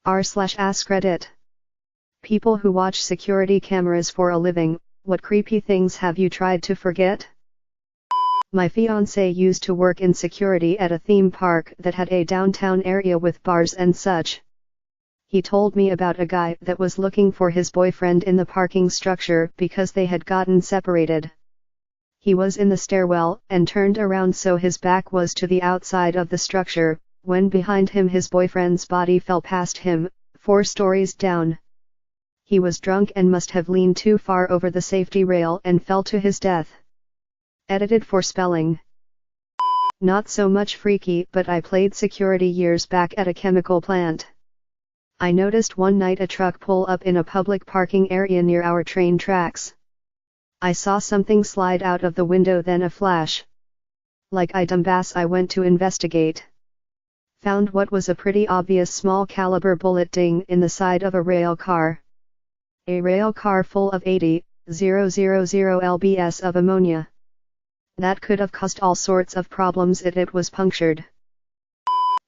r/AskReddit People who watch security cameras for a living, what creepy things have you tried to forget? My fiancé used to work in security at a theme park that had a downtown area with bars and such. He told me about a guy that was looking for his boyfriend in the parking structure because they had gotten separated. He was in the stairwell and turned around so his back was to the outside of the structure, when behind him his boyfriend's body fell past him, 4 stories down. He was drunk and must have leaned too far over the safety rail and fell to his death. Edited for spelling. Not so much freaky, but I played security years back at a chemical plant. I noticed one night a truck pull up in a public parking area near our train tracks. I saw something slide out of the window, then a flash. Like I dumbass, I went to investigate. Found what was a pretty obvious small caliber bullet ding in the side of a rail car. A rail car full of 80,000 lbs of ammonia. That could have caused all sorts of problems if it was punctured.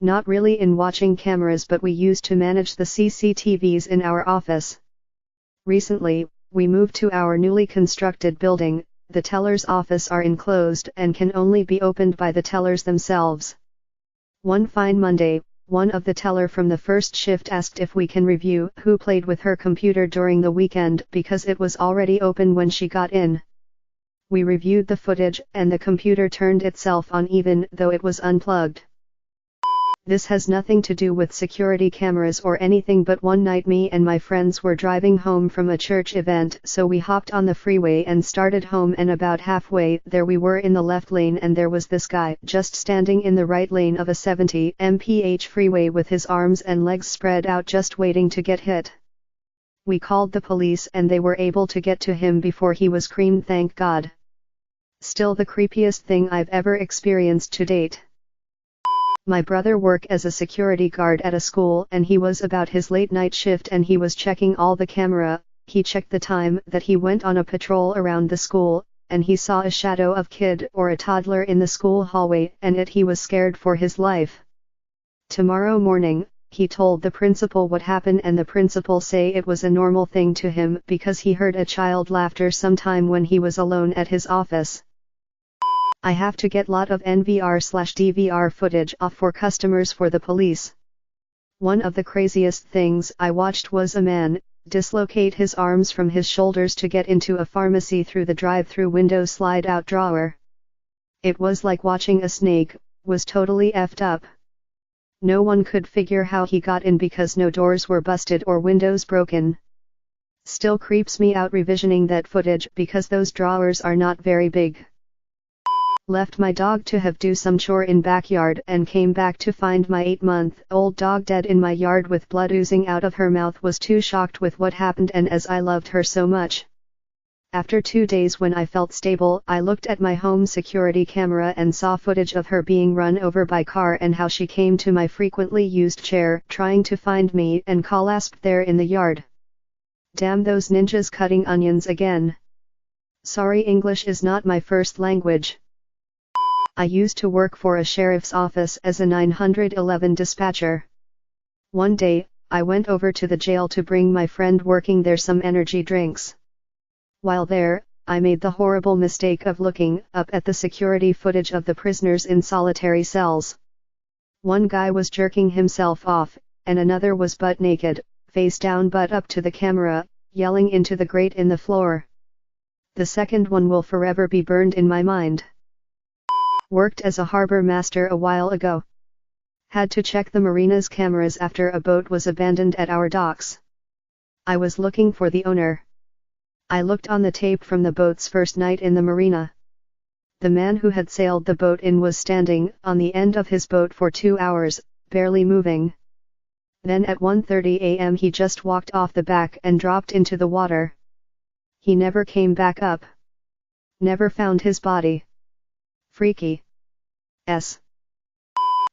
Not really in watching cameras, but we used to manage the CCTVs in our office. Recently, we moved to our newly constructed building. The teller's office are enclosed and can only be opened by the tellers themselves. One fine Monday, one of the teller from the first shift asked if we can review who played with her computer during the weekend because it was already open when she got in. We reviewed the footage and the computer turned itself on even though it was unplugged. This has nothing to do with security cameras or anything, but one night me and my friends were driving home from a church event, so we hopped on the freeway and started home, and about halfway there we were in the left lane and there was this guy just standing in the right lane of a 70 mph freeway with his arms and legs spread out just waiting to get hit. We called the police and they were able to get to him before he was creamed, thank God. Still the creepiest thing I've ever experienced to date. My brother worked as a security guard at a school and he was about his late night shift and he was checking all the camera. He checked the time that he went on a patrol around the school, and he saw a shadow of kid or a toddler in the school hallway, and he was scared for his life. Tomorrow morning, he told the principal what happened, and the principal say it was a normal thing to him because he heard a child laughter sometime when he was alone at his office. I have to get lot of NVR/DVR footage off for customers for the police. One of the craziest things I watched was a man dislocate his arms from his shoulders to get into a pharmacy through the drive-through window slide-out drawer. It was like watching a snake, was totally effed up. No one could figure how he got in because no doors were busted or windows broken. Still creeps me out revisioning that footage because those drawers are not very big. Left my dog to have do some chore in backyard and came back to find my 8-month-old dog dead in my yard with blood oozing out of her mouth. Was too shocked with what happened, and as I loved her so much. After 2 days, when I felt stable, I looked at my home security camera and saw footage of her being run over by car and how she came to my frequently used chair trying to find me and collapsed there in the yard. Damn those ninjas cutting onions again. Sorry, English is not my first language. I used to work for a sheriff's office as a 911 dispatcher. One day, I went over to the jail to bring my friend working there some energy drinks. While there, I made the horrible mistake of looking up at the security footage of the prisoners in solitary cells. One guy was jerking himself off, and another was butt naked, face down butt up to the camera, yelling into the grate in the floor. The second one will forever be burned in my mind. Worked as a harbor master a while ago. Had to check the marina's cameras after a boat was abandoned at our docks. I was looking for the owner. I looked on the tape from the boat's first night in the marina. The man who had sailed the boat in was standing on the end of his boat for 2 hours, barely moving. Then at 1:30 a.m. he just walked off the back and dropped into the water. He never came back up. Never found his body. Freaky.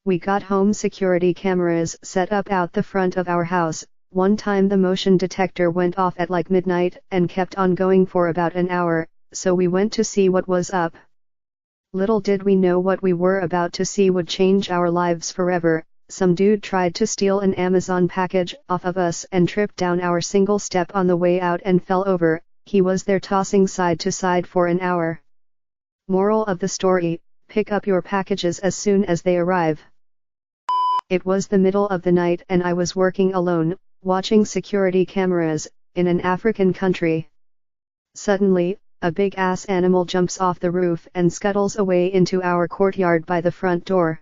We got home security cameras set up out the front of our house. One time the motion detector went off at like midnight and kept on going for about an hour, so we went to see what was up. Little did we know what we were about to see would change our lives forever. some dude tried to steal an Amazon package off of us and tripped down our single step on the way out and fell over. He was there tossing side to side for an hour. Moral of the story, pick up your packages as soon as they arrive. It was the middle of the night and I was working alone, watching security cameras, in an African country. Suddenly, a big-ass animal jumps off the roof and scuttles away into our courtyard by the front door.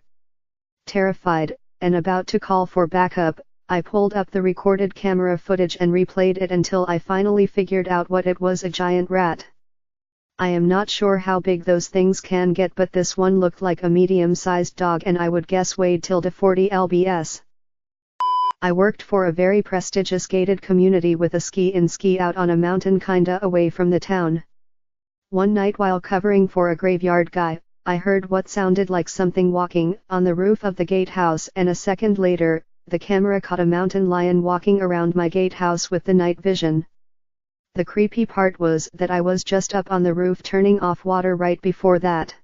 Terrified, and about to call for backup, I pulled up the recorded camera footage and replayed it until I finally figured out what it was: a giant rat. I am not sure how big those things can get, but this one looked like a medium-sized dog and I would guess weighed till 40 lbs. I worked for a very prestigious gated community with a ski-in ski-out on a mountain kinda away from the town. One night while covering for a graveyard guy, I heard what sounded like something walking on the roof of the gatehouse, and a second later, the camera caught a mountain lion walking around my gatehouse with the night vision. The creepy part was that I was just up on the roof turning off water right before that.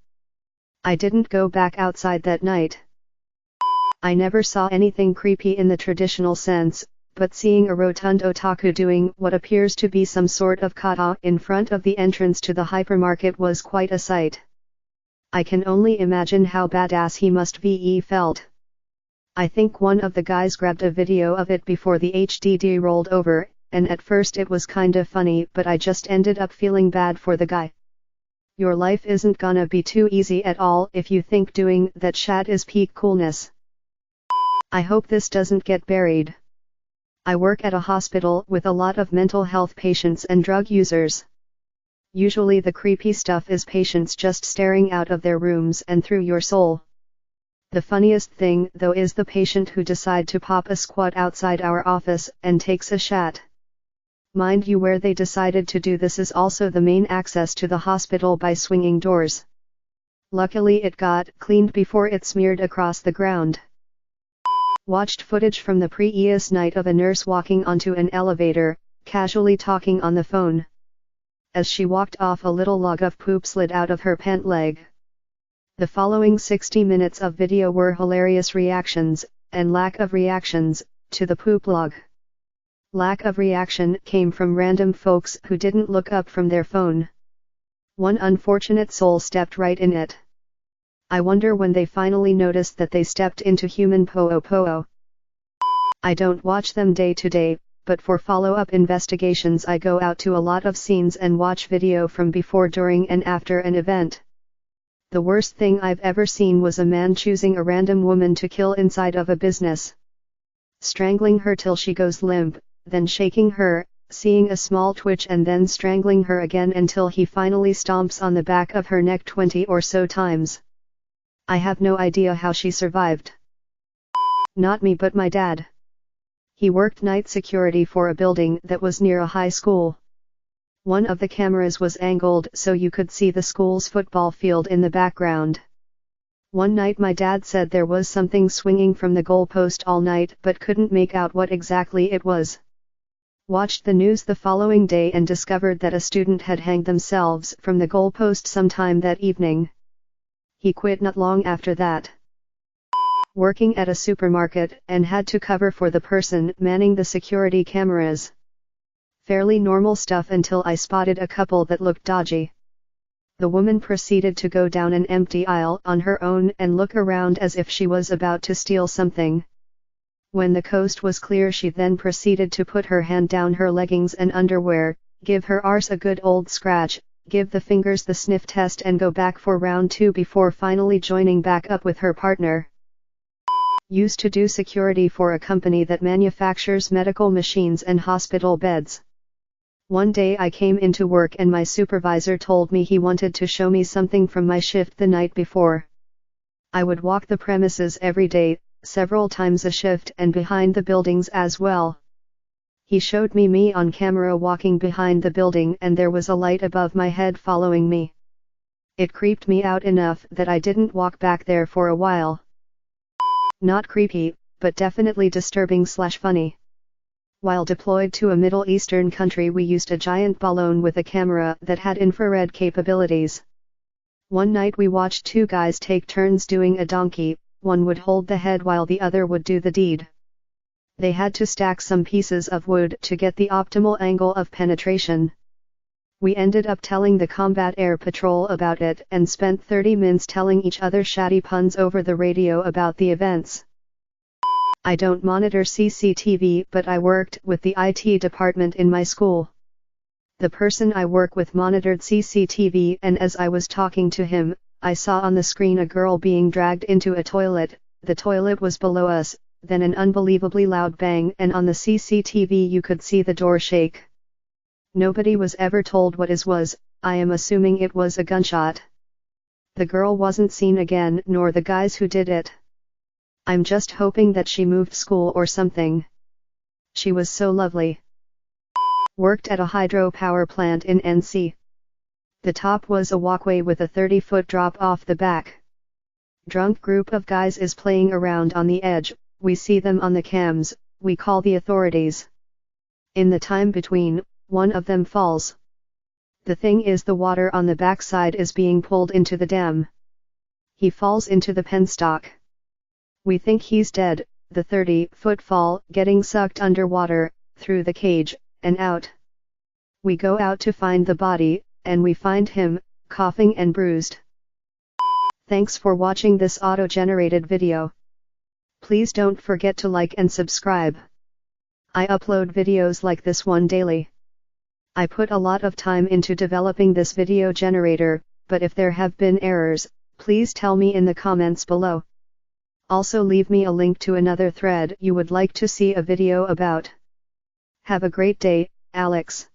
I didn't go back outside that night. I never saw anything creepy in the traditional sense, but seeing a rotund otaku doing what appears to be some sort of kata in front of the entrance to the hypermarket was quite a sight. I can only imagine how badass he must be felt. I think one of the guys grabbed a video of it before the HDD rolled over, and at first it was kinda funny, but I just ended up feeling bad for the guy. Your life isn't gonna be too easy at all if you think doing that shit is peak coolness. I hope this doesn't get buried. I work at a hospital with a lot of mental health patients and drug users. Usually the creepy stuff is patients just staring out of their rooms and through your soul. The funniest thing though is the patient who decide to pop a squat outside our office and takes a shat. Mind you, where they decided to do this is also the main access to the hospital by swinging doors. Luckily it got cleaned before it smeared across the ground. Watched footage from the previous night of a nurse walking onto an elevator, casually talking on the phone. As she walked off, a little log of poop slid out of her pant leg. The following 60 minutes of video were hilarious reactions, and lack of reactions, to the poop log. Lack of reaction came from random folks who didn't look up from their phone. One unfortunate soul stepped right in it. I wonder when they finally noticed that they stepped into human poo. I don't watch them day to day, but for follow-up investigations I go out to a lot of scenes and watch video from before, during and after an event. The worst thing I've ever seen was a man choosing a random woman to kill inside of a business. Strangling her till she goes limp, then shaking her, seeing a small twitch, and then strangling her again until he finally stomps on the back of her neck 20 or so times. I have no idea how she survived. Not me, but my dad. He worked night security for a building that was near a high school. One of the cameras was angled so you could see the school's football field in the background. One night my dad said there was something swinging from the goalpost all night, but couldn't make out what exactly it was. Watched the news the following day and discovered that a student had hanged themselves from the goalpost sometime that evening. He quit not long after that. Working at a supermarket and had to cover for the person manning the security cameras. Fairly normal stuff until I spotted a couple that looked dodgy. The woman proceeded to go down an empty aisle on her own and look around as if she was about to steal something. When the coast was clear, she then proceeded to put her hand down her leggings and underwear, give her arse a good old scratch, give the fingers the sniff test and go back for round 2 before finally joining back up with her partner. Used to do security for a company that manufactures medical machines and hospital beds. One day I came into work and my supervisor told me he wanted to show me something from my shift the night before. I would walk the premises every day, several times a shift, and behind the buildings as well. He showed me on camera walking behind the building, and there was a light above my head following me. It creeped me out enough that I didn't walk back there for a while. Not creepy, but definitely disturbing/funny. While deployed to a Middle Eastern country, we used a giant balloon with a camera that had infrared capabilities. One night we watched 2 guys take turns doing a donkey, one would hold the head while the other would do the deed. They had to stack some pieces of wood to get the optimal angle of penetration. We ended up telling the Combat Air Patrol about it and spent 30 minutes telling each other shatty puns over the radio about the events. I don't monitor CCTV, but I worked with the IT department in my school. The person I work with monitored CCTV, and as I was talking to him, I saw on the screen a girl being dragged into a toilet. The toilet was below us, then an unbelievably loud bang, and on the CCTV you could see the door shake. Nobody was ever told what it was. I am assuming it was a gunshot. The girl wasn't seen again, nor the guys who did it. I'm just hoping that she moved school or something. She was so lovely. Worked at a hydropower plant in NC. The top was a walkway with a 30-foot drop off the back. Drunk group of guys is playing around on the edge. We see them on the cams, we call the authorities. In the time between, one of them falls. The thing is, the water on the backside is being pulled into the dam. He falls into the penstock. We think he's dead. The 30-foot fall, getting sucked underwater, through the cage, and out. We go out to find the body, and we find him, coughing and bruised. Thanks for watching this auto-generated video. Please don't forget to like and subscribe. I upload videos like this one daily. I put a lot of time into developing this video generator, but if there have been errors, please tell me in the comments below. Also leave me a link to another thread you would like to see a video about. Have a great day, Alex.